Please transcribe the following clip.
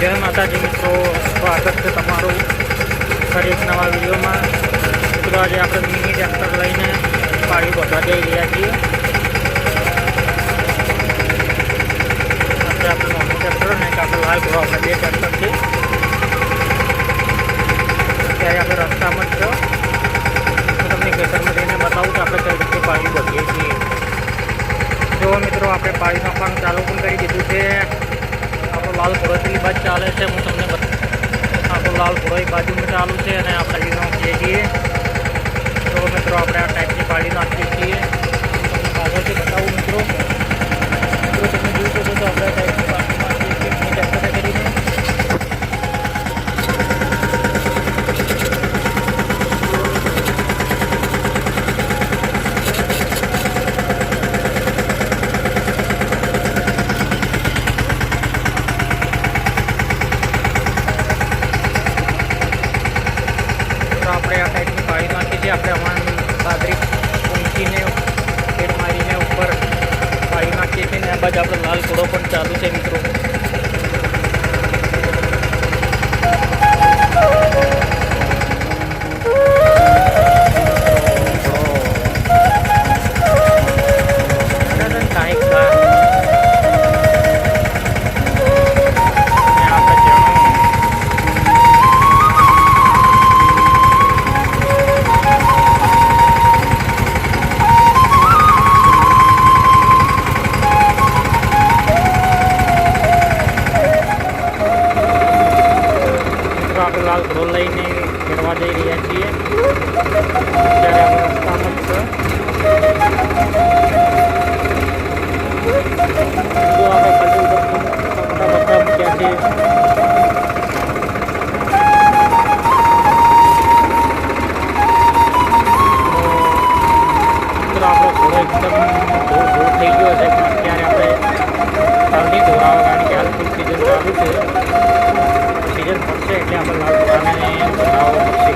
જય માતાજી મિત્રો, સ્વાગત છે તમારું ફરી એક નવા વિડીયોમાં. મિત્રો આજે આપણે મિની ટ્રેક્ટર લઈને પાણી ભરવા જઈ રહ્યા છીએ. આપણે મોટું ટ્રેક્ટર અને આપણે લાલ ઘોડો, આપણે બે ટ્રેક્ટર છે. ત્યારે આપણે રસ્તામાં જ છો, તમને ખેતરમાં જઈને બતાવું તો આપણે કઈ રીતે પાણી ભરીએ છીએ. જો મિત્રો આપણે પાણી નાખવાનું ચાલુ પણ કરી દીધું છે. આપણો લાલ ઘોડો પેલી બાજુ ચાલે છે, હું તમને આપણો લાલ ઘોડો એક બાજુમાં ચાલુ છે અને આપણે પાણી નાખીએ છીએ. તો મિત્રો આપણે આ ટાઈપની પાણી નાખીએ છીએ. આગળથી બતાવું મિત્રો, તમે જોઈ શકો છો આપણે આ ટાઈપની પાણી નાખીએ છીએ ટ્રેક્ટરે કરીને. આપણે આ ટાઈપની પાણી નાખી છે. આપણે અમારી બાજરી ઊંચીને ખેડ મારીને ઉપર પાણી નાખીએ છીએ. ને આ બાજુ આપણો લાલ ઘોડો પણ ચાલુ છે મિત્રો. આપણે લાલ ઘોડો લઈને ખેડવા જઈ રહ્યા છીએ. ત્યારે આપણે રસ્તામાં જ જો આપણે કલ્ટી ઉપર મોટા બધા મૂક્યા છે. મિત્રો આપણો ઘોડો એકદમ ધોળ થઈ ગયો છે, પણ અત્યારે આપણે જલ્દી ધોરાવા, કારણ કે હાલ ફૂલ સિઝન ચાલુ છે. સીઝન પડશે એટલે આપણે લાલ ઘોડાને બનાવવો પડશે.